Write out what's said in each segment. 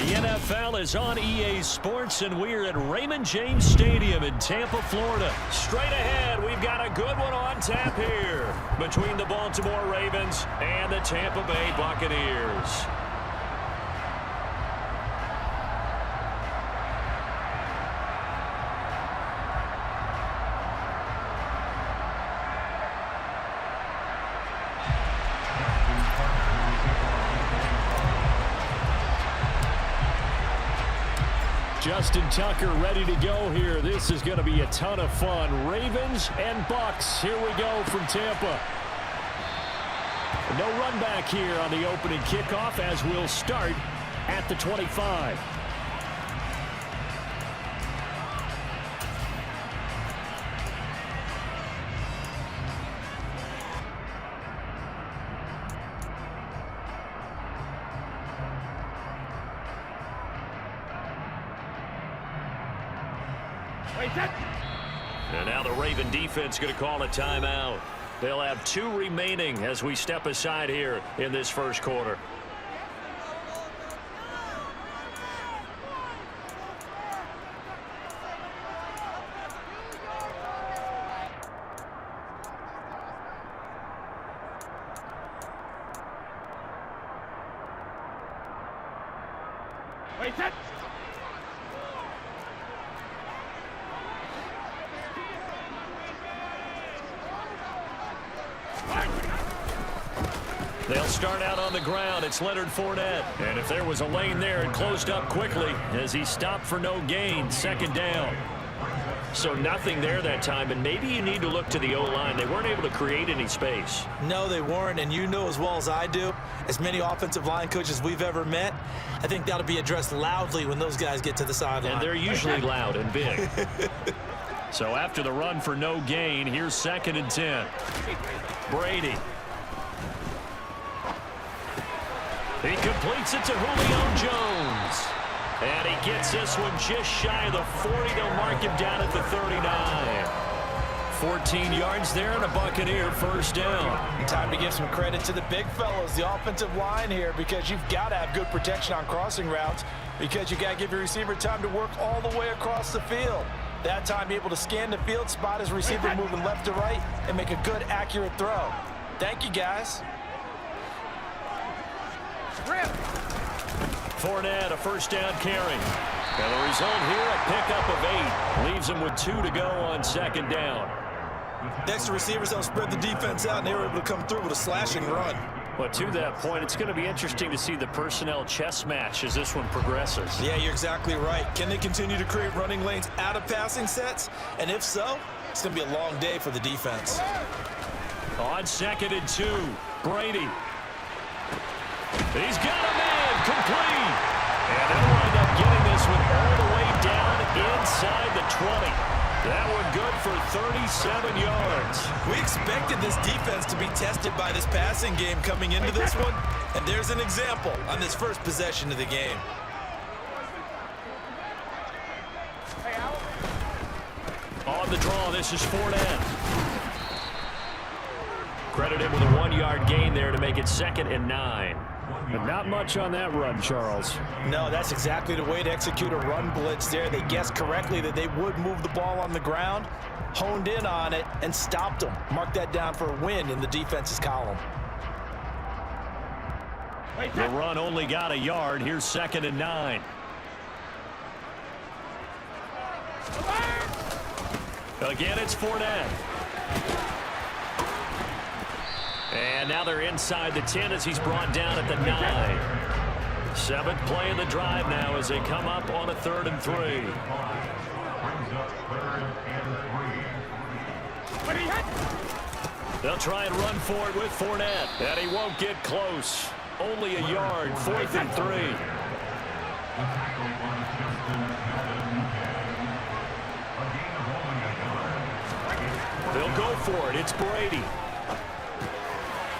The NFL is on EA Sports, and we're at Raymond James Stadium in Tampa, Florida. Straight ahead, we've got a good one on tap here between the Baltimore Ravens and the Tampa Bay Buccaneers. Justin Tucker ready to go here. This is going to be a ton of fun. Ravens and Bucks. Here we go from Tampa. No run back here on the opening kickoff as we'll start at the 25. And now the Raven defense going to call a timeout. They'll have 2 remaining as we step aside here in this first quarter. Wait, set. They'll start out on the ground. It's Leonard Fournette. And if there was a lane there, it closed up quickly as he stopped for no gain. Second down. So nothing there that time, and maybe you need to look to the O-line. They weren't able to create any space. No, they weren't, and you know as well as I do, as many offensive line coaches we've ever met, I think that'll be addressed loudly when those guys get to the sideline. And they're usually loud and big. So after the run for no gain, here's 2nd and 10. Brady. He completes it to Julio Jones. And he gets this one just shy of the 40. They'll mark him down at the 39. 14 yards there and a Buccaneer first down. Time to give some credit to the big fellows, the offensive line here, because you've got to have good protection on crossing routes, because you got to give your receiver time to work all the way across the field. That time, be able to scan the field, spot his receiver moving left to right, and make a good, accurate throw. Thank you, guys. Fournette, a first down carry. And the result here, a pickup of 8. Leaves him with 2 to go on 2nd down. Next, the receivers don't spread the defense out, and they were able to come through with a slashing run. But to that point, it's going to be interesting to see the personnel chess match as this one progresses. Yeah, you're exactly right. Can they continue to create running lanes out of passing sets? And if so, it's going to be a long day for the defense. On 2nd and 2, Brady. He's got a man complete. And they'll wind up getting this one all the way down inside the 20. That one good for 37 yards. We expected this defense to be tested by this passing game coming into this one. And there's an example on this first possession of the game. On the draw, this is Fournette. Credit him with a 1-yard gain there to make it 2nd and 9. But not much on that run, Charles. No, that's exactly the way to execute a run blitz there. They guessed correctly that they would move the ball on the ground, honed in on it, and stopped them. Mark that down for a win in the defense's column. The run only got a yard. Here's 2nd and 9. Again, it's Fournette. And now they're inside the 10 as he's brought down at the 9. 7th play of the drive now as they come up on a 3rd and 3. They'll try and run for it with Fournette. And he won't get close. Only a yard, 4th and 3. They'll go for it. It's Brady.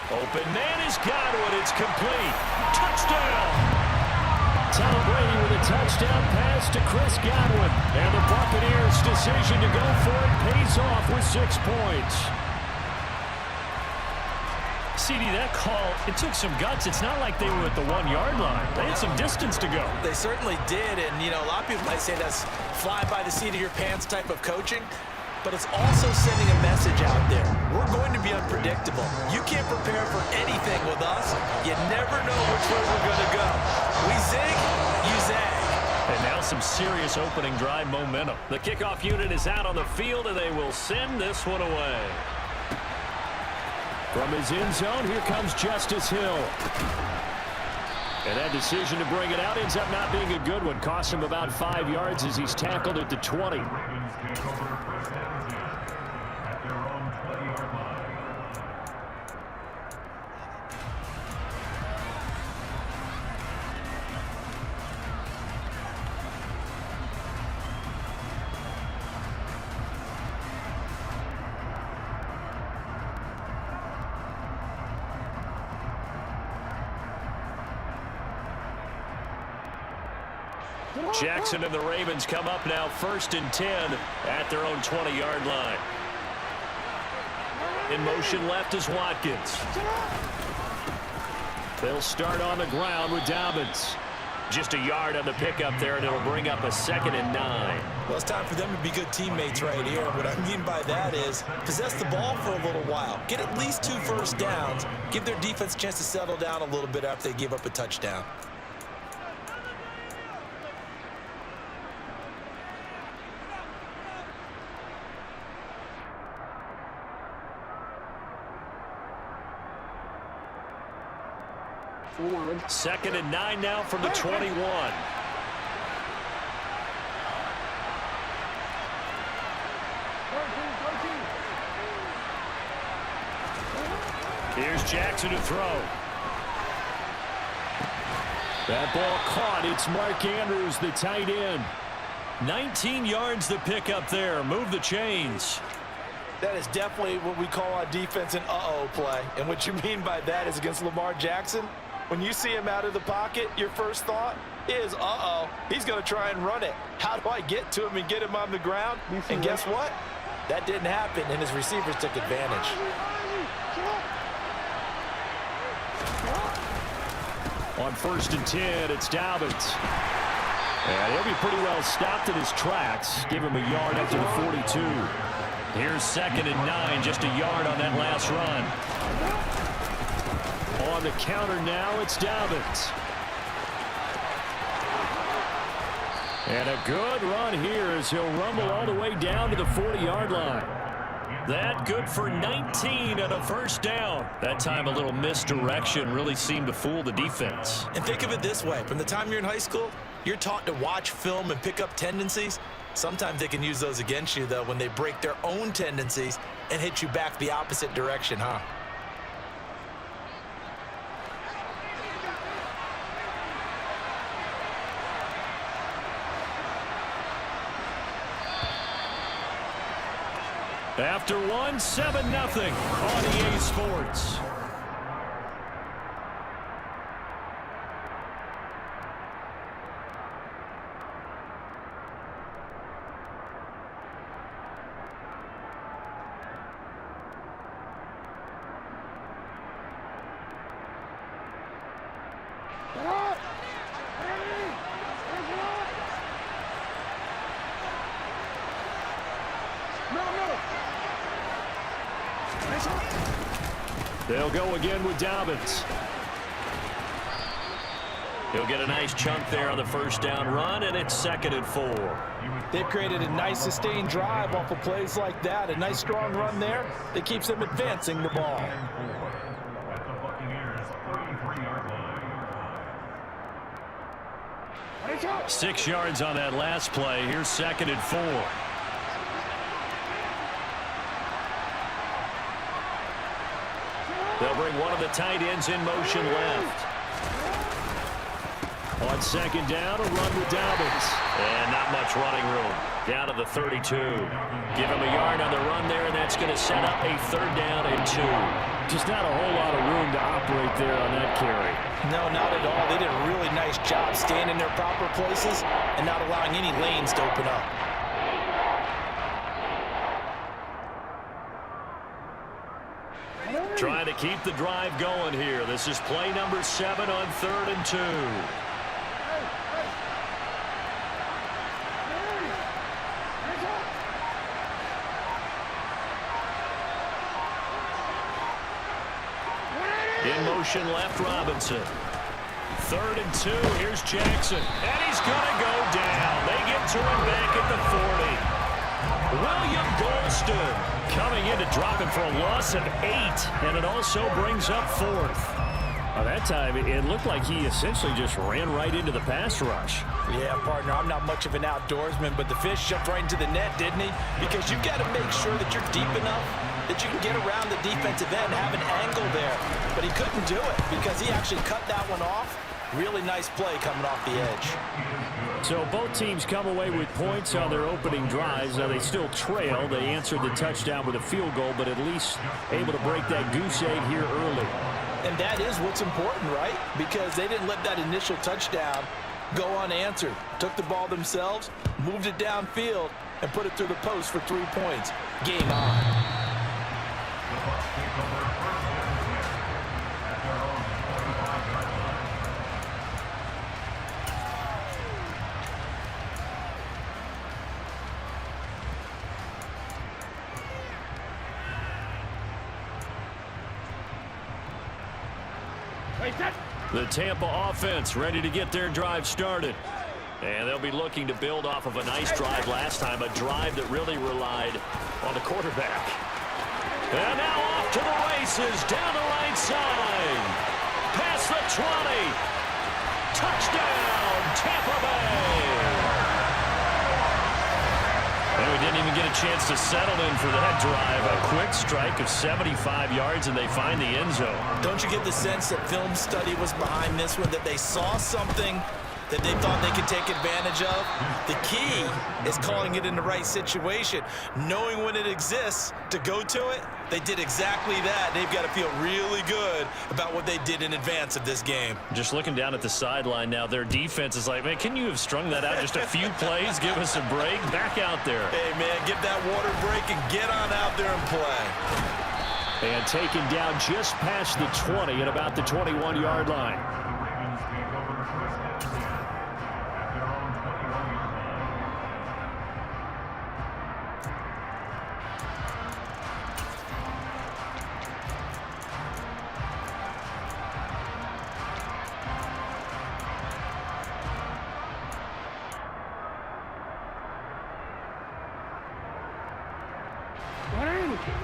Open man has got one. It's complete. Touchdown. Tom Brady with a touchdown pass to Chris Godwin. And the Buccaneers' decision to go for it pays off with 6 points. CD, that call, it took some guts. It's not like they were at the 1-yard line. They had some distance to go. They certainly did, and, you know, a lot of people might say that's fly by the seat of your pants type of coaching, but it's also sending a message out there. We're going to be unpredictable. You can't prepare for anything with us. You never know which way we're going to go. We zig, you zag. And now some serious opening drive momentum. The kickoff unit is out on the field, and they will send this one away. From his end zone, here comes Justice Hill. And that decision to bring it out ends up not being a good one. Cost him about 5 yards as he's tackled at the 20. Jackson and the Ravens come up now 1st and 10 at their own 20-yard line. In motion left is Watkins. They'll start on the ground with Dobbins. Just a yard on the pickup there, and it'll bring up a 2nd and 9. Well, it's time for them to be good teammates right here. What I mean by that is possess the ball for a little while. Get at least 2 first downs. Give their defense a chance to settle down a little bit after they give up a touchdown. Second and 9 now from the 21. Here's Jackson to throw. That ball caught. It's Mark Andrews, the tight end. 19 yards the pick up there. Move the chains. That is definitely what we call our defense an uh-oh play. And what you mean by that is against Lamar Jackson, when you see him out of the pocket, your first thought is, uh-oh, he's going to try and run it. How do I get to him and get him on the ground? And guess what? That didn't happen, and his receivers took advantage. On 1st and 10, it's Dobbins. And he'll be pretty well stopped in his tracks. Give him a yard up to the 42. Here's 2nd and 9, just a yard on that last run. On the counter now, it's Dobbins. And a good run here as he'll rumble all the way down to the 40-yard line. That good for 19 and a first down. That time a little misdirection really seemed to fool the defense. And think of it this way. From the time you're in high school, you're taught to watch film and pick up tendencies. Sometimes they can use those against you, though, when they break their own tendencies and hit you back the opposite direction, huh? After one, 7-0 on EA Sports. They'll go again with Dobbins. He'll get a nice chunk there on the first down run, and it's 2nd and 4. They've created a nice sustained drive off of plays like that. A nice strong run there that keeps them advancing the ball. 6 yards on that last play. Here's 2nd and 4. They'll bring one of the tight ends in motion left. On 2nd down, a run with Dobbins. And not much running room. Down to the 32. Give him a yard on the run there, and that's going to set up a 3rd down and 2. Just not a whole lot of room to operate there on that carry. No, not at all. They did a really nice job staying in their proper places and not allowing any lanes to open up. Trying to keep the drive going here. This is play number 7 on 3rd and 2. In motion left, Robinson. 3rd and 2. Here's Jackson. And he's going to go down. They get to him back at the 40. William Golston coming in to drop him for a loss of 8. And it also brings up 4th. That time, it looked like he essentially just ran right into the pass rush. Yeah, partner, I'm not much of an outdoorsman, but the fish jumped right into the net, didn't he? Because you've got to make sure that you're deep enough that you can get around the defensive end, have an angle there. But he couldn't do it because he actually cut that one off. Really nice play coming off the edge. So both teams come away with points on their opening drives. Now they still trail. They answered the touchdown with a field goal, but at least able to break that goose egg here early. And that is what's important, right? Because they didn't let that initial touchdown go unanswered. Took the ball themselves, moved it downfield, and put it through the post for 3 points. Game on. The Tampa offense ready to get their drive started. And they'll be looking to build off of a nice drive last time, a drive that really relied on the quarterback. And now off to the races, down the right side. Past the 20. Touchdown, Tampa Bay. And we didn't even get a chance to settle in for that drive. A quick strike of 75 yards, and they find the end zone. Don't you get the sense that film study was behind this one, that they saw something that they thought they could take advantage of? The key is calling it in the right situation. Knowing when it exists to go to it, they did exactly that. They've got to feel really good about what they did in advance of this game. Just looking down at the sideline now, their defense is like, man, can you have strung that out just a few plays? Give us a break. Back out there. Hey, man, give that water break and get on out there and play. And taken down just past the 20 at about the 21-yard line.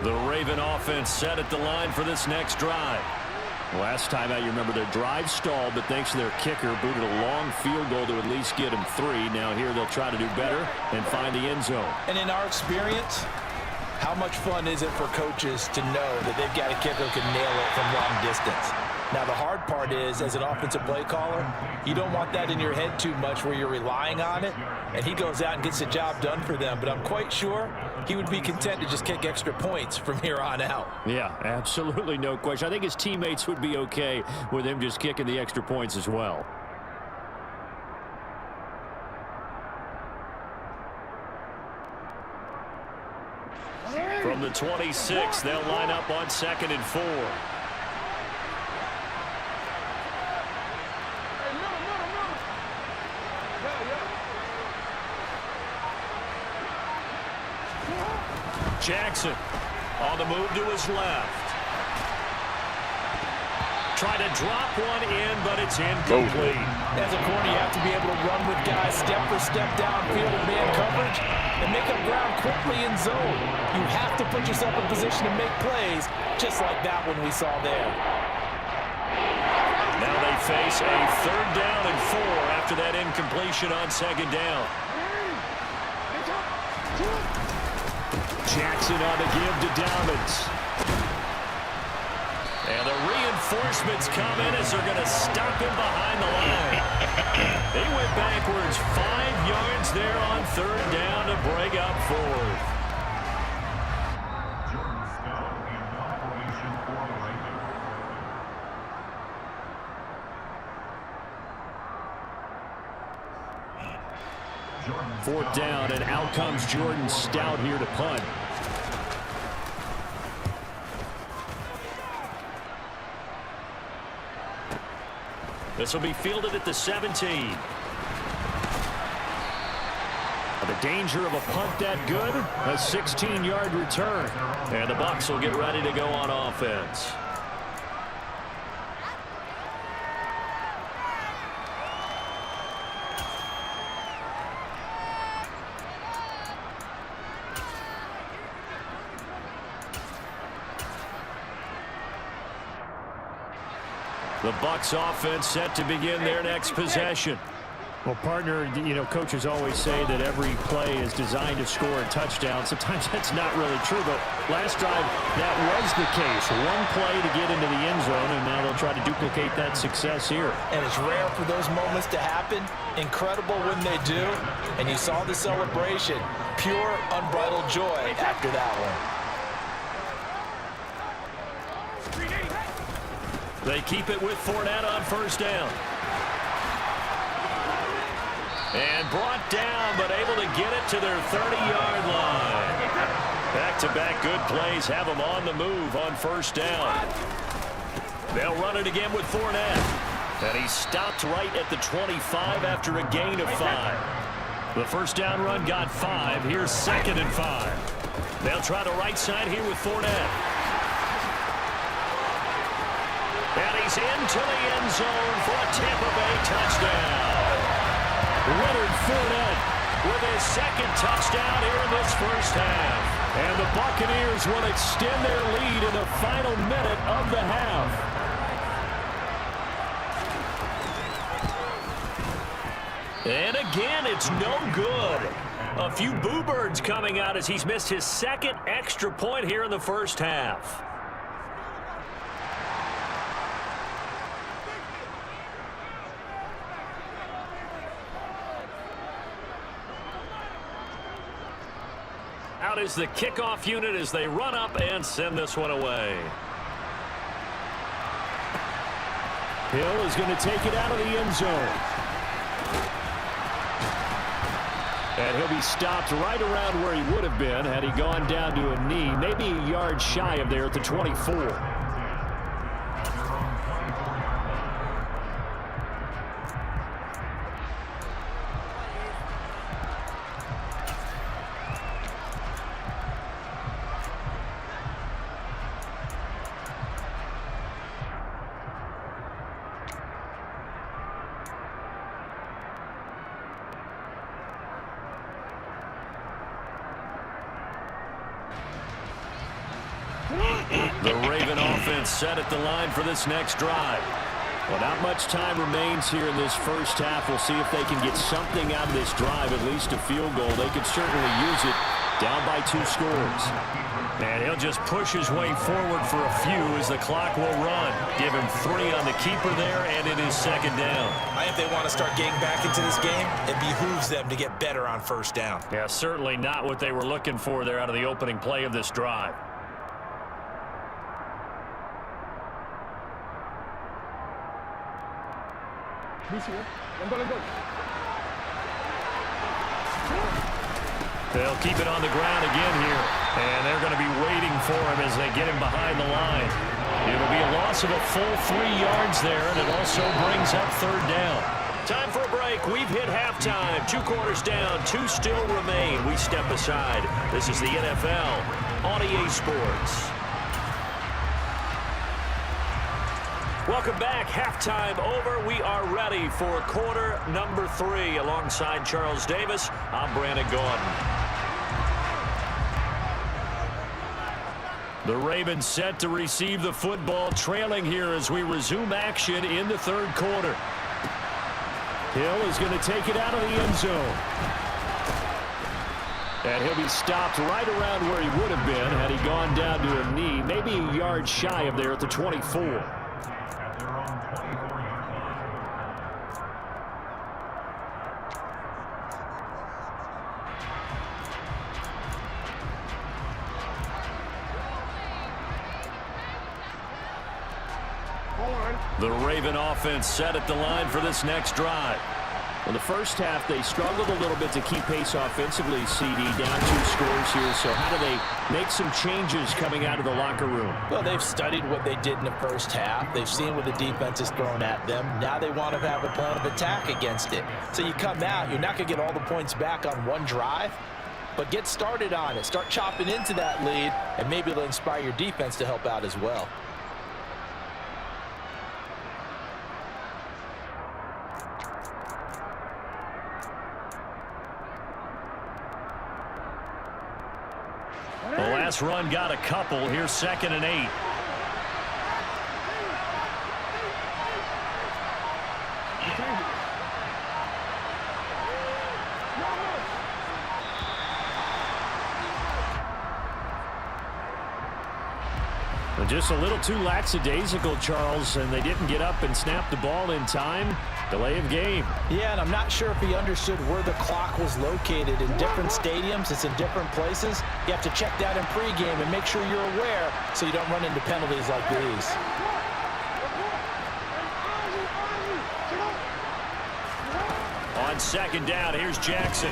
The Raven offense set at the line for this next drive. Last time out, you remember their drive stalled, but thanks to their kicker, booted a long field goal to at least get them 3. Now here they'll try to do better and find the end zone. And in our experience, how much fun is it for coaches to know that they've got a kicker who can nail it from long distance? Now, the hard part is, as an offensive play caller, you don't want that in your head too much where you're relying on it, and he goes out and gets the job done for them. But I'm quite sure he would be content to just kick extra points from here on out. Yeah, absolutely no question. I think his teammates would be okay with him just kicking the extra points as well. From the 26, they'll line up on 2nd and 4. Jackson on the move to his left. Try to drop one in, but it's incomplete. As a corner, you have to be able to run with guys step for step downfield in man coverage and make up ground quickly in zone. You have to put yourself in position to make plays, just like that one we saw there. Now they face a 3rd down and 4 after that incompletion on 2nd down. Jackson on the give to Dobbins. And the reinforcements come in as they're going to stop him behind the line. They went backwards 5 yards there on 3rd down to break up 4th. Fourth down, and out comes Jordan Stout here to punt. This will be fielded at the 17. The danger of a punt that good, a 16-yard return. And the Bucs will get ready to go on offense. The Bucs offense set to begin their next possession. Well, partner, you know, coaches always say that every play is designed to score a touchdown. Sometimes that's not really true, but last drive, that was the case. One play to get into the end zone, and now they'll try to duplicate that success here. And it's rare for those moments to happen. Incredible when they do. And you saw the celebration. Pure, unbridled joy after that one. They keep it with Fournette on first down. And brought down, but able to get it to their 30-yard line. Back-to-back good plays have them on the move on first down. They'll run it again with Fournette. And he stopped right at the 25 after a gain of 5. The first down run got 5. Here's 2nd and 5. They'll try the right side here with Fournette. And he's into the end zone for a Tampa Bay touchdown. Leonard Fournette with his 2nd touchdown here in this first half. And the Buccaneers will extend their lead in the final minute of the half. And again, it's no good. A few boo birds coming out as he's missed his 2nd extra point here in the first half. Out is the kickoff unit as they run up and send this one away. Hill is going to take it out of the end zone. And he'll be stopped right around where he would have been had he gone down to a knee, maybe a yard shy of there at the 24. The Raven offense set at the line for this next drive. Well, not much time remains here in this first half. We'll see if they can get something out of this drive, at least a field goal. They could certainly use it, down by 2 scores. And he'll just push his way forward for a few as the clock will run. Give him 3 on the keeper there, and it is 2nd down. I think they want to start getting back into this game. It behooves them to get better on first down. Yeah, certainly not what they were looking for there out of the opening play of this drive. They'll keep it on the ground again here. And they're going to be waiting for him as they get him behind the line. It'll be a loss of a full 3 yards there, and it also brings up 3rd down. Time for a break. We've hit halftime. 2 quarters down. 2 still remain. We step aside. This is the NFL on EA Sports. Welcome back. Halftime over. We are ready for quarter number 3. Alongside Charles Davis, I'm Brandon Gordon. The Ravens set to receive the football, trailing here as we resume action in the 3rd quarter. Hill is going to take it out of the end zone. And he'll be stopped right around where he would have been had he gone down to a knee, maybe a yard shy of there at the 24. The Raven offense set at the line for this next drive. Well, the first half, they struggled a little bit to keep pace offensively, CD, down 2 scores here. So how do they make some changes coming out of the locker room? Well, they've studied what they did in the first half. They've seen what the defense is throwing at them. Now they want to have a plan of attack against it. So you come out, you're not going to get all the points back on one drive, but get started on it. Start chopping into that lead, and maybe it'll inspire your defense to help out as well. The last run got a couple. Here's 2nd and 8. Just a little too lackadaisical, Charles, and they didn't get up and snap the ball in time. Delay of game. Yeah, and I'm not sure if he understood where the clock was located. In different stadiums, it's in different places. You have to check that in pregame and make sure you're aware so you don't run into penalties like these. On 2nd down, here's Jackson.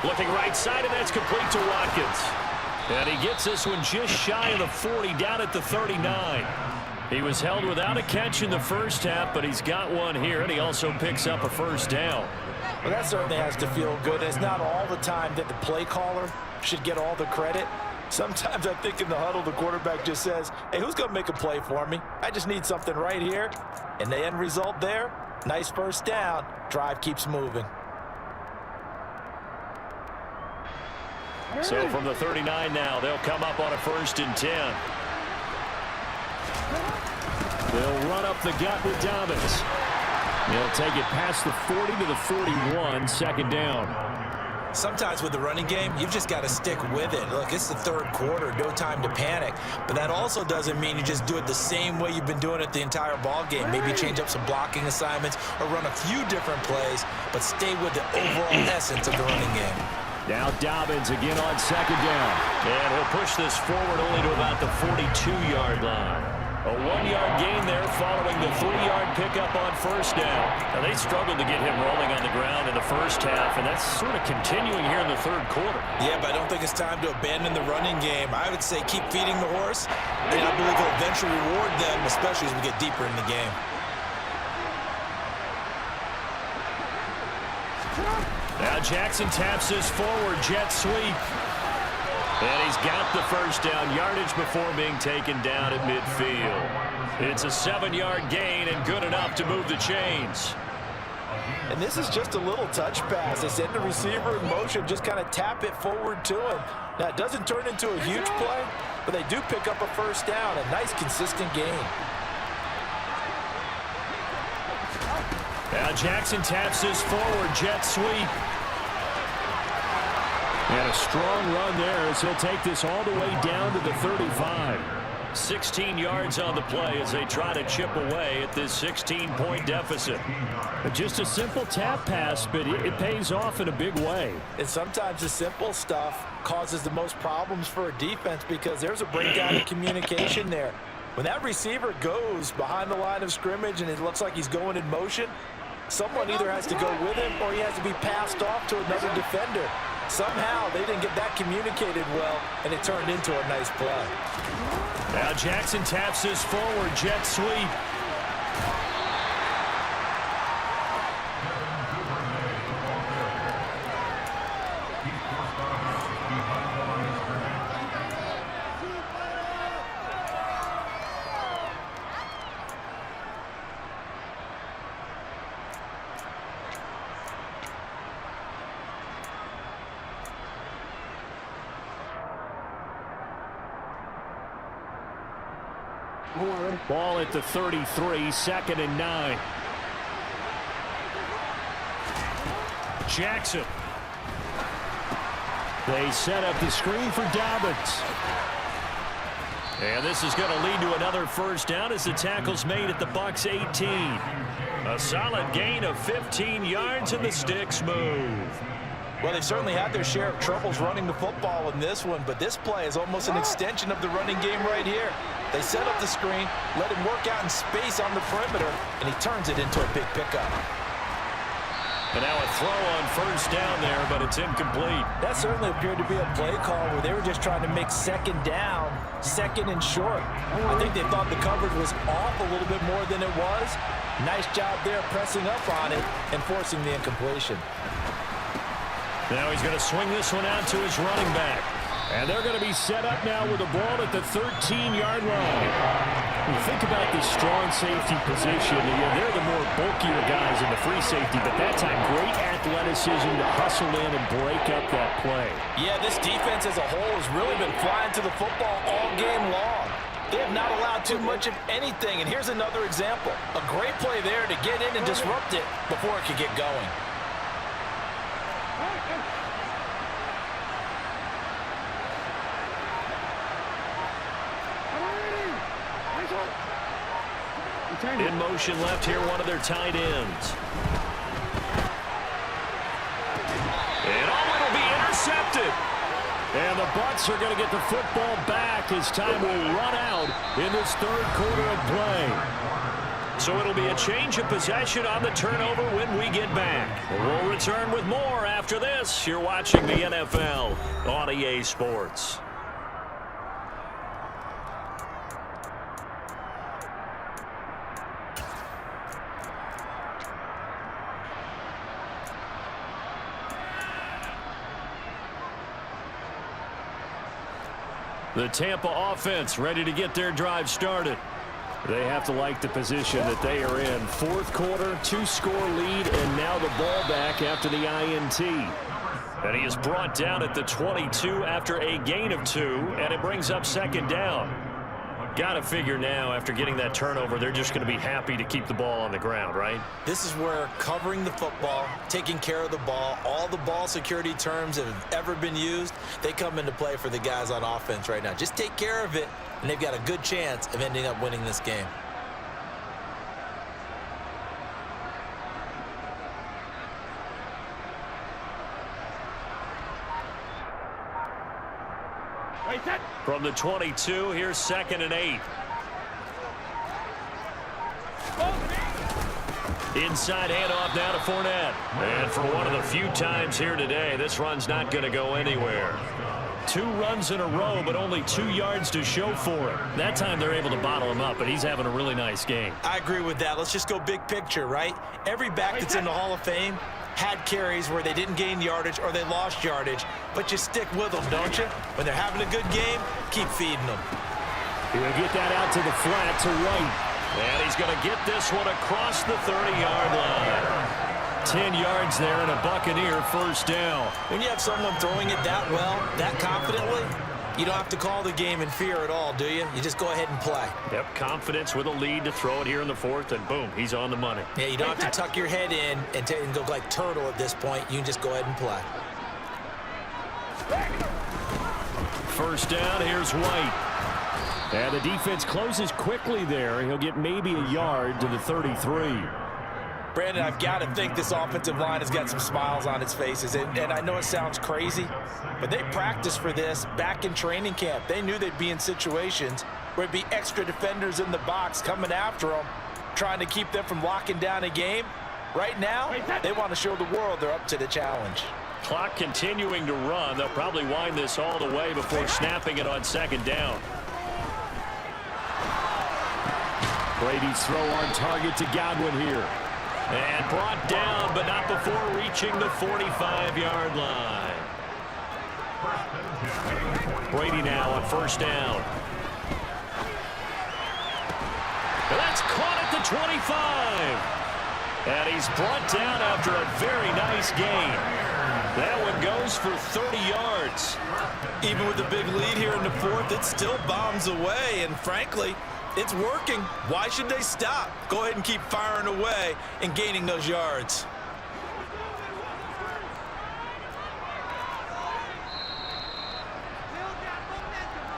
Looking right side, and that's complete to Watkins. And he gets this one just shy of the 40, down at the 39. He was held without a catch in the first half, but he's got one here, and he also picks up a 1st down. Well, that certainly has to feel good. It's not all the time that the play caller should get all the credit. Sometimes I think in the huddle, the quarterback just says, hey, who's going to make a play for me? I just need something right here. And the end result there, nice 1st down. Drive keeps moving. So from the 39 now, they'll come up on a 1st and 10. They'll run up the gut with Dobbins. They'll take it past the 40 to the 41, 2nd down. Sometimes with the running game, you've just got to stick with it. Look, it's the 3rd quarter, no time to panic. But that also doesn't mean you just do it the same way you've been doing it the entire ball game. Maybe change up some blocking assignments or run a few different plays, but stay with the overall essence of the running game. Now Dobbins again on 2nd down. And he'll push this forward only to about the 42-yard line. A 1-yard gain there following the 3-yard pickup on 1st down. Now, they struggled to get him rolling on the ground in the first half, and that's sort of continuing here in the 3rd quarter. Yeah, but I don't think it's time to abandon the running game. I would say keep feeding the horse, and I believe it'll eventually reward them, especially as we get deeper in the game. Now Jackson taps this forward, jet sweep. And he's got the 1st down, yardage before being taken down at midfield. It's a 7-yard gain and good enough to move the chains. And this is just a little touch pass. They send the receiver in motion, just kind of tap it forward to him. Now, it doesn't turn into a huge play, but they do pick up a 1st down, a nice, consistent gain. Now Jackson taps this forward, jet sweep. And a strong run there as he'll take this all the way down to the 35. 16 yards on the play as they try to chip away at this 16-point deficit. Just a simple tap pass, but it pays off in a big way. And sometimes the simple stuff causes the most problems for a defense because there's a breakdown in communication there. When that receiver goes behind the line of scrimmage and it looks like he's going in motion, someone either has to go with him or he has to be passed off to another defender. Somehow they didn't get that communicated well, and it turned into a nice play. Now Jackson taps this forward, jet sweep. Ball at the 33, 2nd and 9. Jackson. They set up the screen for Dobbins. And this is going to lead to another 1st down as the tackle's made at the Bucs 18. A solid gain of 15 yards and the sticks move. Well, they've certainly had their share of troubles running the football in this one, but this play is almost an extension of the running game right here. They set up the screen, let him work out in space on the perimeter, and he turns it into a big pickup. And now a throw on first down there, but it's incomplete. That certainly appeared to be a play call where they were just trying to make second down, second and short. I think they thought the coverage was off a little bit more than it was. Nice job there pressing up on it and forcing the incompletion. Now he's going to swing this one out to his running back. And they're going to be set up now with the ball at the 13-yard line. When you think about this strong safety position, they're the more bulkier guys in the free safety, but that time great athleticism to hustle in and break up that play. Yeah, this defense as a whole has really been flying to the football all game long. They have not allowed too much of anything, and here's another example. A great play there to get in and disrupt it before it could get going. In motion left here, one of their tight ends. And it'll be intercepted. And the Bucs are going to get the football back as time will run out in this third quarter of play. So it'll be a change of possession on the turnover when we get back. We'll return with more after this. You're watching the NFL on EA Sports. The Tampa offense ready to get their drive started. They have to like the position that they are in. Fourth quarter, 2-score lead, and now the ball back after the INT. And he is brought down at the 22 after a gain of 2, and it brings up second down. Got to figure now, after getting that turnover, they're just going to be happy to keep the ball on the ground, right? This is where covering the football, taking care of the ball, all the ball security terms that have ever been used, they come into play for the guys on offense right now. Just take care of it, and they've got a good chance of ending up winning this game. From the 22, here's 2nd and 8. Inside handoff now to Fournette. And for one of the few times here today, this run's not going to go anywhere. 2 runs in a row, but only 2 yards to show for it. That time they're able to bottle him up, but he's having a really nice game. I agree with that. Let's just go big picture, right? Every back that's in the Hall of Fame had carries where they didn't gain yardage or they lost yardage, but you stick with them, don't you? When they're having a good game, keep feeding them. He'll get that out to the flat to White. And he's going to get this one across the 30-yard line. 10 yards there and a Buccaneer first down. When you have someone throwing it that well, that confidently, you don't have to call the game in fear at all, do you? You just go ahead and play. Yep, confidence with a lead to throw it here in the 4th, and boom, he's on the money. Yeah, you don't have to tuck your head in and go like turtle at this point. You can just go ahead and play. First down, here's White. And the defense closes quickly there. He'll get maybe a yard to the 33. Brandon, I've got to think this offensive line has got some smiles on its faces. And I know it sounds crazy, but they practiced for this back in training camp. They knew they'd be in situations where it'd be extra defenders in the box coming after them, trying to keep them from locking down a game. Right now, they want to show the world they're up to the challenge. Clock continuing to run. They'll probably wind this all the way before snapping it on second down. Brady's throw on target to Godwin here. And brought down, but not before reaching the 45-yard line. Brady now on first down. And that's caught at the 25. And he's brought down after a very nice gain. That one goes for 30 yards. Even with the big lead here in the 4th, it still bombs away. And frankly, it's working. Why should they stop? Go ahead and keep firing away and gaining those yards.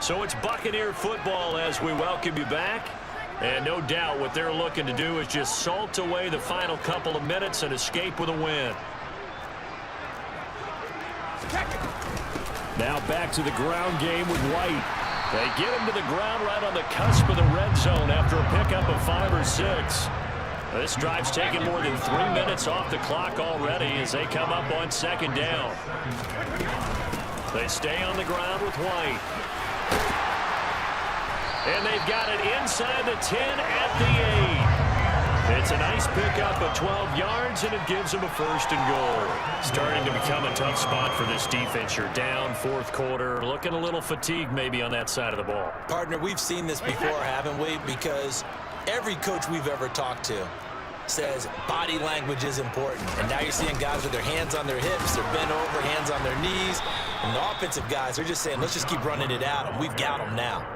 So it's Buccaneer football as we welcome you back. And no doubt what they're looking to do is just salt away the final couple of minutes and escape with a win. Now back to the ground game with White. They get him to the ground right on the cusp of the red zone after a pickup of 5 or 6. This drive's taken more than 3 minutes off the clock already as they come up on second down. They stay on the ground with White. And they've got it inside the 10 at the 8. It's a nice pickup of 12 yards, and it gives them a first and goal. Starting to become a tough spot for this defense. You're down fourth quarter, looking a little fatigued maybe on that side of the ball. Partner, we've seen this before, haven't we? Because every coach we've ever talked to says body language is important. And now you're seeing guys with their hands on their hips, they're bent over, hands on their knees. And the offensive guys are just saying, let's just keep running it out, and we've got them now.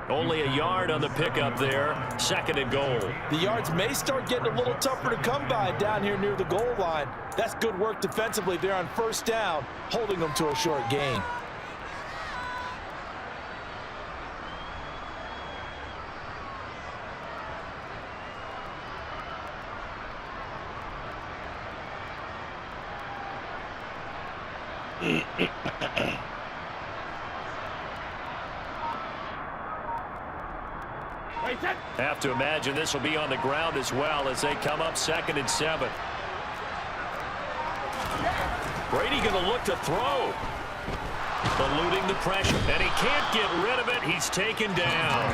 Only a yard on the pickup there. Second and goal. The yards may start getting a little tougher to come by down here near the goal line. That's good work defensively there on first down, holding them to a short gain. Have to imagine this will be on the ground as well as they come up second and 7. Brady going to look to throw. Eluding the pressure, and he can't get rid of it. He's taken down.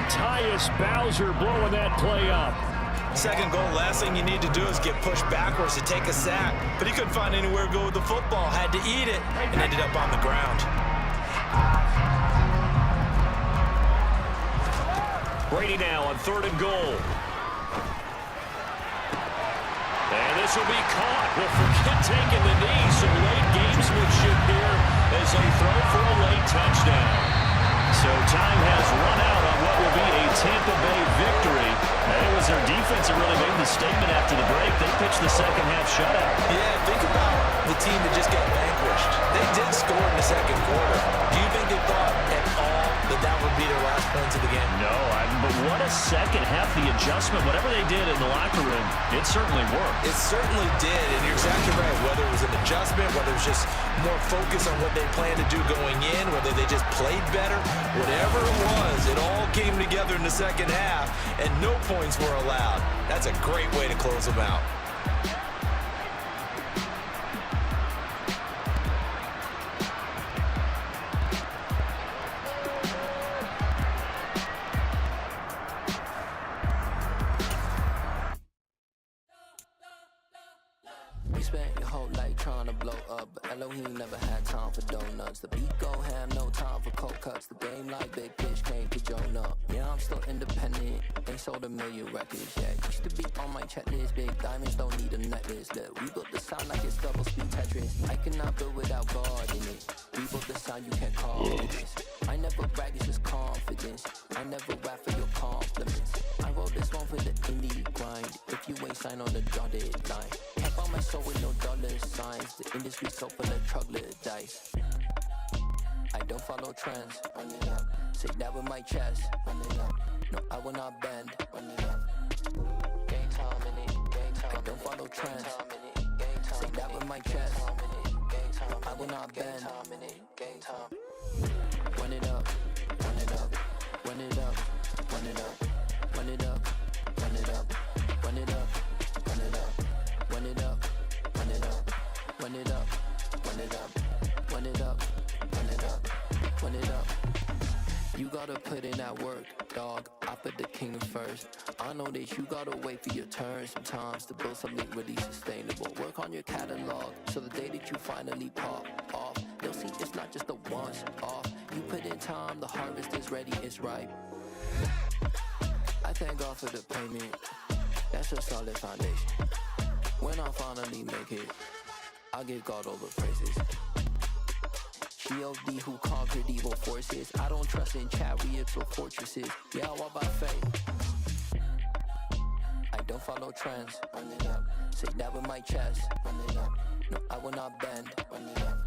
Tyus Bowser blowing that play up. Second goal, last thing you need to do is get pushed backwards to take a sack. But he couldn't find anywhere to go with the football, had to eat it, and ended up on the ground. Brady now on third and goal. And this will be caught. Well, forget taking the knee. Some late gamesmanship here as they throw for a late touchdown. So time has run out on what will be a Tampa Bay victory. And it was their defense that really made the statement after the break. They pitched the second half shutout. Yeah, think about the team that just got vanquished. They did score in the second quarter. Do you think they thought at all that that would be their last points of the game? No, but what a second half. The adjustment, whatever they did in the locker room, it certainly worked. It certainly did, and you're exactly right. Whether it was an adjustment, whether it was just more focus on what they planned to do going in, whether they just played better, whatever it was, it all came together in the second half, and no points were allowed. That's a great way to close them out. Elohim never had time for donuts. The beat go ham, no time for cold cuts. The game like big fish came to Jonah. Yeah, I'm still independent. Ain't sold a million records yet. Used to be on my checklist. Big diamonds don't need a necklace. Look, we built the sound like it's double speed Tetris. I cannot build without God in it. We built the sound you can't call this. I never brag, it's just confidence. I never rap for your compliments. I wrote this one for the indie grind. If you ain't signed on the dotted line, can't buy my soul with no dollar signs. The industry so full of troglodytes. I don't follow trends. Run it up. Say that with my chest. Run it up. No, I will not bend. Run it up. Game time in it. Game time. I don't follow trends. Say that with my chest. I will not bend. Game time. Run it up. Run it up. Run it up. Run it up. Run it up. Run it up. Run it up. Run it up. Run it up. Run it up. Run it up. Run it up. Run it up. Run it up. Run it up. You gotta put in that work, dog. I put the king first. I know that you gotta wait for your turn sometimes to build something really sustainable. Work on your catalog so the day that you finally pop off, you'll see it's not just a once off. You put in time, the harvest is ready, it's ripe. I thank God for the payment. That's a solid foundation. When I finally make it, I'll give God all the praises. G.O.D. who conquered evil forces. I don't trust in chariots or fortresses. Yeah, I walk by faith. I don't follow trends. Run it up. Say that with my chest. Run it up. No, I will not bend. Run it up.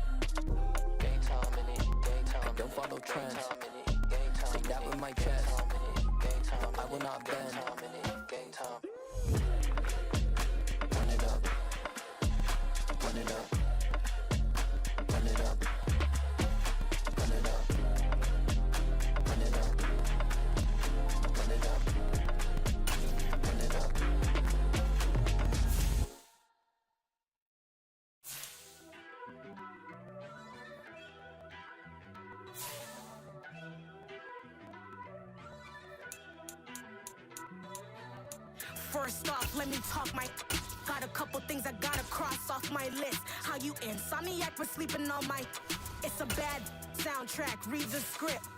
Game time in it. Game time. I don't follow trends. Say that with my chest. I will not bend. Game time. Run it up. Run it up. Run it up. Run it up. Run it up. Run it up. Run it up. First off, let me talk my. Got a couple things I gotta cross off my list. How you insomniac for sleeping on my. It's a bad soundtrack, read the script.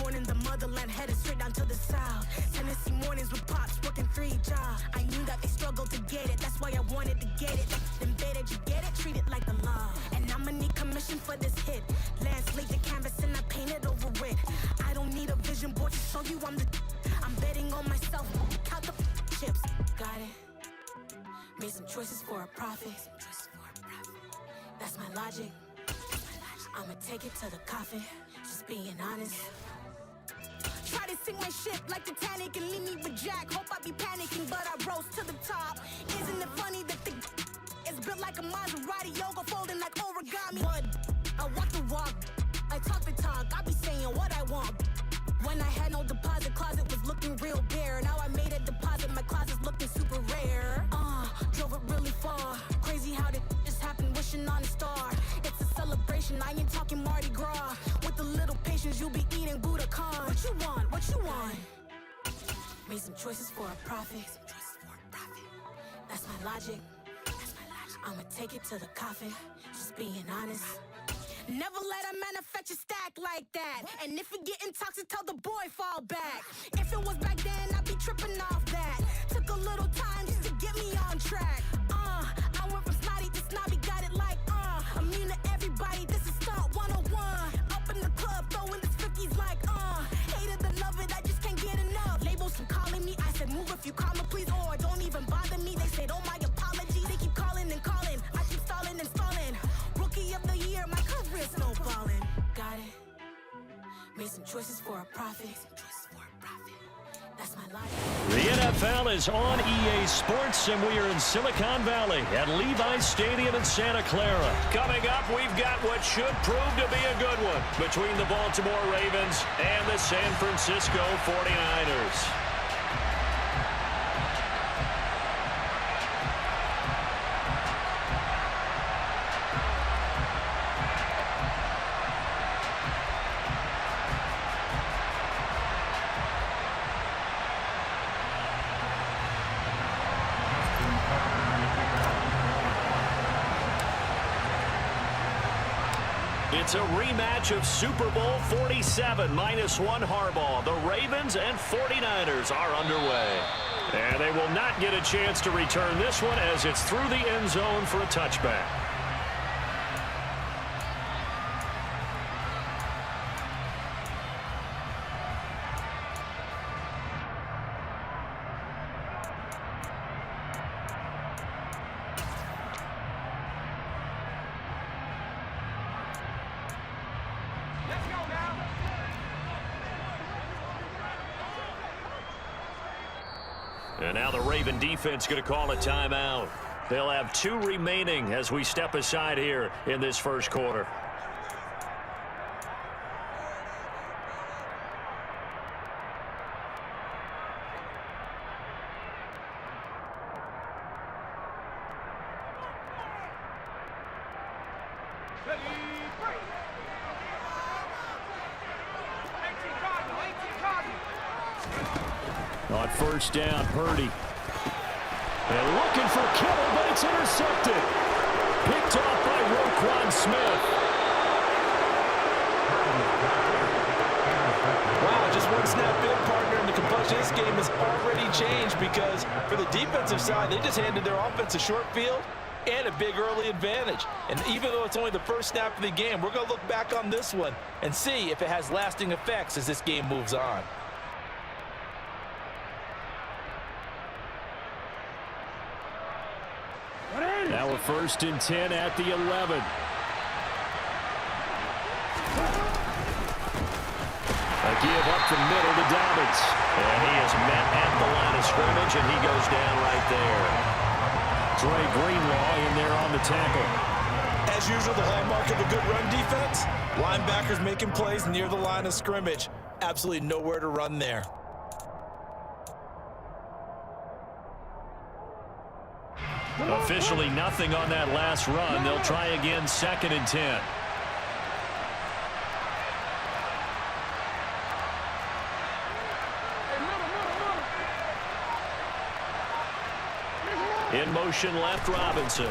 Born in the motherland, headed straight down to the south. Tennessee mornings with pops, working 3 jobs. I knew that they struggled to get it, that's why I wanted to get it. Embedded, you get it, treat it like the law. And I'ma need commission for this hit. Lance laid the canvas and I painted over it. I don't need a vision board to show you I'm betting on myself, count the chips. Got it. Made some choices for a profit. That's my logic. I'ma take it to the coffin, just being honest. Try to sink my ship like Titanic and leave me with Jack. Hope I be panicking, but I rose to the top. Isn't it funny that the is built like a Maserati, yoga folding like origami? But I walk the walk, I talk the talk, I be saying what I want. When I had no deposit, closet was looking real bare. Now I made a deposit, my closet's looking super rare. Drove it really far. Crazy how did just happen, wishing on a star. It's a celebration, I ain't talking Mardi Gras. With a little patience, you'll be eating Budokan. What you want? What you want? Made some choices for a profit. That's my logic. I'ma take it to the coffin, just being honest. Never let a manufacture stack like that. And if it getting toxic, tell the boy fall back. If it was back then, I'd be tripping off that. Took a little time just to get me on track. I went from snotty to snobby, got it like immune to everybody, this is stunt 101. Up in the club, throwing this 50s like hated to love it, I just can't get enough. Labels from calling me, I said move if you call me please, or don't even bother me. They said oh my apology, they keep calling and calling. I keep stalling and stalling. Rookie of the year, my career snowballing. Got it. Made some choices for a profit. That's my life. The NFL is on EA Sports, and we are in Silicon Valley at Levi's Stadium in Santa Clara. Coming up, we've got what should prove to be a good one between the Baltimore Ravens and the San Francisco 49ers. It's a rematch of Super Bowl 47, -1 Harbaugh. The Ravens and 49ers are underway. And they will not get a chance to return this one as it's through the end zone for a touchback. And now the Raven defense going to call a timeout. They'll have 2 remaining as we step aside here in this first quarter. On first down, Purdy. And looking for Kittle, but it's intercepted. Picked off by Roquan Smith. Wow, just one snap in, partner, and the complexion of this game has already changed because for the defensive side, they just handed their offense a short field and a big early advantage. And even though it's only the first snap of the game, we're going to look back on this one and see if it has lasting effects as this game moves on. Now a 1st and 10 at the 11. A give up the middle to Dobbins. And he is met at the line of scrimmage, and he goes down right there. Dre Greenlaw in there on the tackle. As usual, the hallmark of a good run defense, linebackers making plays near the line of scrimmage. Absolutely nowhere to run there. Officially nothing on that last run. They'll try again, 2nd and 10. In motion left, Robinson.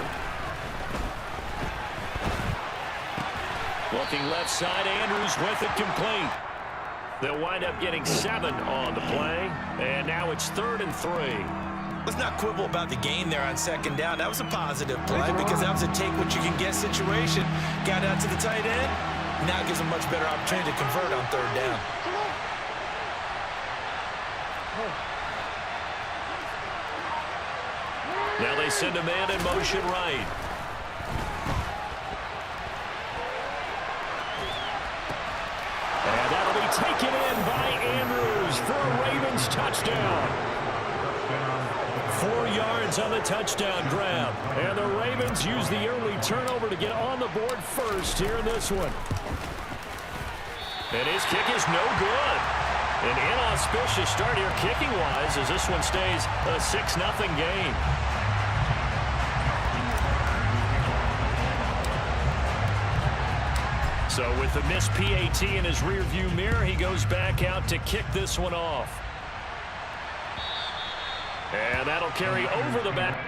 Looking left side, Andrews with it complete. They'll wind up getting 7 on the play. And now it's 3rd and 3. Let's not quibble about the gain there on 2nd down. That was a positive play because that was a take-what-you-can-get situation. Got out to the tight end. Now it gives them much better opportunity to convert on 3rd down. Now they send a man in motion right. And that'll be taken in by Andrews for a Ravens touchdown. 4 yards on the touchdown grab. And the Ravens use the early turnover to get on the board first here in this one. And his kick is no good. An inauspicious start here kicking-wise as this one stays a 6-0 game. So with the missed PAT in his rearview mirror, he goes back out to kick this one off. And that'll carry over the back.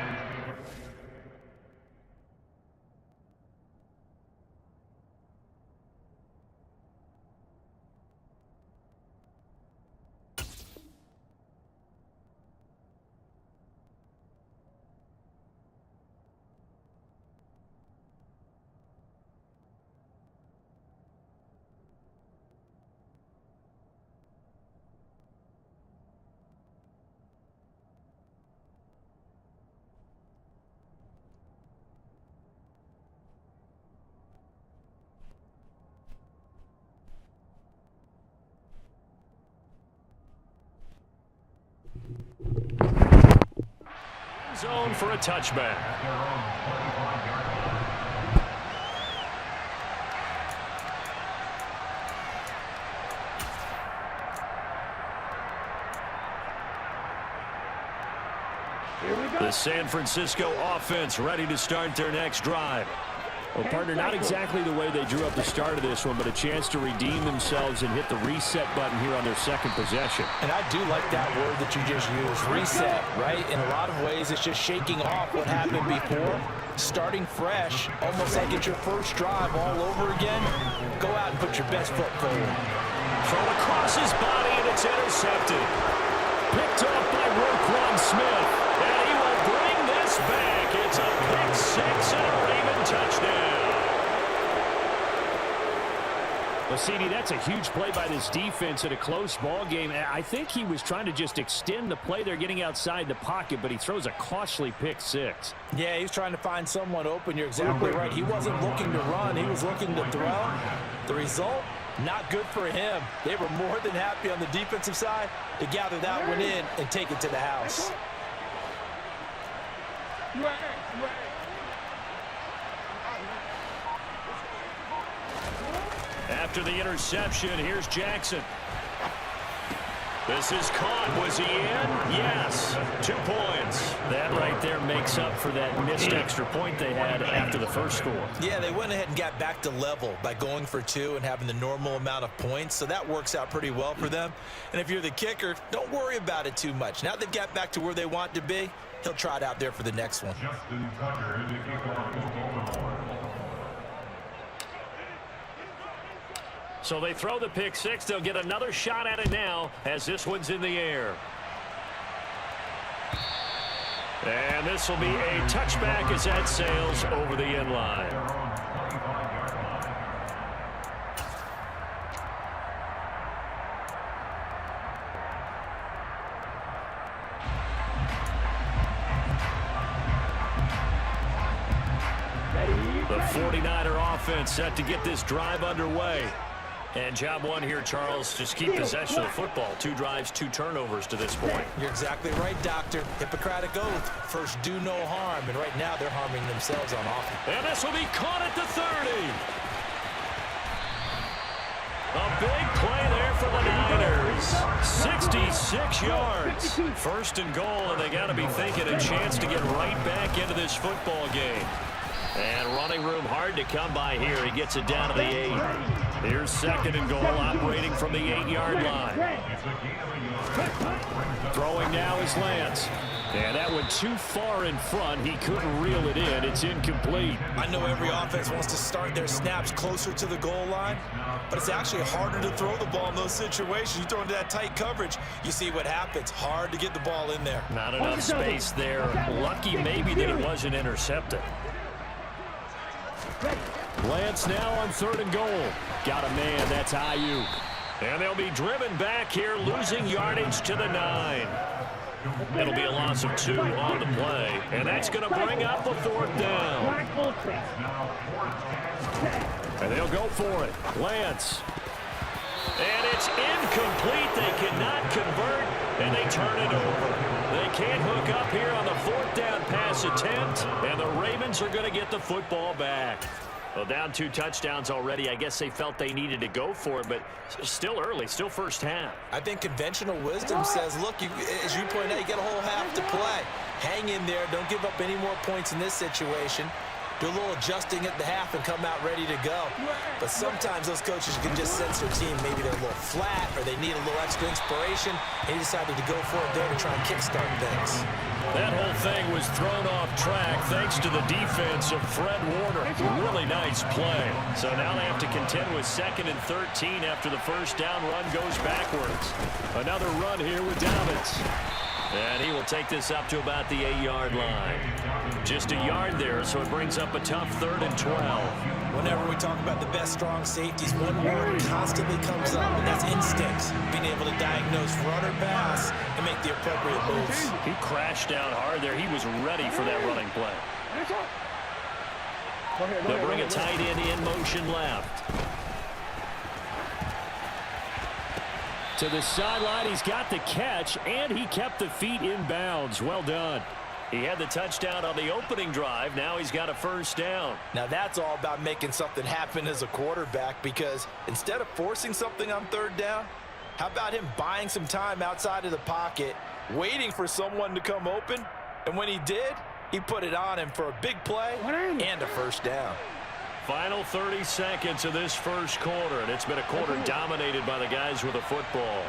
Zone for a touchback. The San Francisco offense ready to start their next drive. Well, partner, not exactly the way they drew up the start of this one, but a chance to redeem themselves and hit the reset button here on their 2nd possession. And I do like that word that you just used, reset, right? In a lot of ways, it's just shaking off what happened before, starting fresh, almost like it's your first drive all over again. Go out and put your best foot forward. Thrown across his body, and it's intercepted. Picked off by Roquan Smith, and he will bring this back. It's a pick 6 and a Raven touchdown. Well, CD, that's a huge play by this defense in a close ball game. I think he was trying to just extend the play. They're getting outside the pocket, but he throws a costly pick 6. Yeah, he's trying to find someone open. You're exactly right. He wasn't looking to run. He was looking to throw. The result, not good for him. They were more than happy on the defensive side to gather that one in and take it to the house. After the interception, here's Jackson. This is caught. Was he in? Yes. 2 points. That right there makes up for that missed extra point they had after the first score. Yeah, they went ahead and got back to level by going for 2 and having the normal amount of points, so that works out pretty well for them. And if you're the kicker, don't worry about it too much. Now they've got back to where they want to be, he'll try it out there for the next one. So they throw the pick 6. They'll get another shot at it now as this one's in the air. And this will be a touchback as that sails over the end line. The 49er offense set to get this drive underway. And job one here, Charles, just keep possession of the football. 2 drives, 2 turnovers to this point. You're exactly right, Doctor. Hippocratic oath. First, do no harm. And right now, they're harming themselves on offense. And this will be caught at the 30. A big play there for the Niners. 66 yards. 1st and goal, and they got to be thinking a chance to get right back into this football game. And running room hard to come by here. He gets it down to the 8. Here's 2nd and goal, operating from the 8-yard line. Throwing now is Lance. And that went too far in front. He couldn't reel it in. It's incomplete. I know every offense wants to start their snaps closer to the goal line, but it's actually harder to throw the ball in those situations. You throw into that tight coverage, you see what happens. Hard to get the ball in there. Not enough space there. Lucky maybe that it wasn't intercepted. Lance now on 3rd and goal. Got a man. That's Ayuk. And they'll be driven back here, losing yardage to the 9. It'll be a loss of 2 on the play, and that's going to bring up a 4th down. And they'll go for it. Lance. And it's incomplete. They cannot convert, and they turn it over. They can't hook up here on the 4th down pass attempt, and the Ravens are going to get the football back. Well, down 2 touchdowns already. I guess they felt they needed to go for it, but still early, still first half. I think conventional wisdom says, look, as you point out, you got a whole half to play. Hang in there. Don't give up any more points in this situation. Do a little adjusting at the half and come out ready to go. But sometimes those coaches can just sense their team. Maybe they're a little flat or they need a little extra inspiration. And he decided to go for it there to try and kickstart things. That whole thing was thrown off track thanks to the defense of Fred Warner. Really nice play. So now they have to contend with 2nd and 13 after the first down run goes backwards. Another run here with Dobbins. And he will take this up to about the 8-yard line. Just a yard there, so it brings up a tough 3rd and 12. Whenever we talk about the best strong safeties, one word constantly comes up, and that's instincts. Being able to diagnose run or pass and make the appropriate moves. He crashed down hard there. He was ready for that running play. They'll bring a tight end in motion left. To the sideline, he's got the catch, and he kept the feet in bounds. Well done. He had the touchdown on the opening drive. Now he's got a first down. Now that's all about making something happen as a quarterback, because instead of forcing something on 3rd down, how about him buying some time outside of the pocket, waiting for someone to come open, and when he did, he put it on him for a big play and a first down. Final 30 seconds of this first quarter, and it's been a quarter dominated by the guys with the football.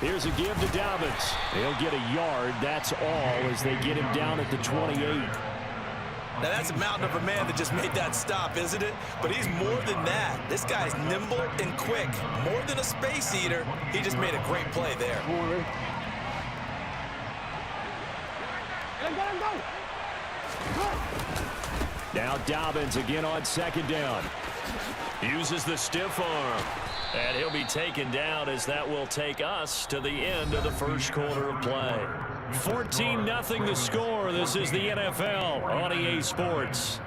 Here's a give to Dobbins. He'll get a yard. That's all as they get him down at the 28. Now that's a mountain of a man that just made that stop, isn't it? But he's more than that. This guy's nimble and quick. More than a space eater. He just made a great play there. Now Dobbins again on 2nd down. Uses the stiff arm. And he'll be taken down as that will take us to the end of the first quarter of play. 14-0 the score. This is the NFL on EA Sports.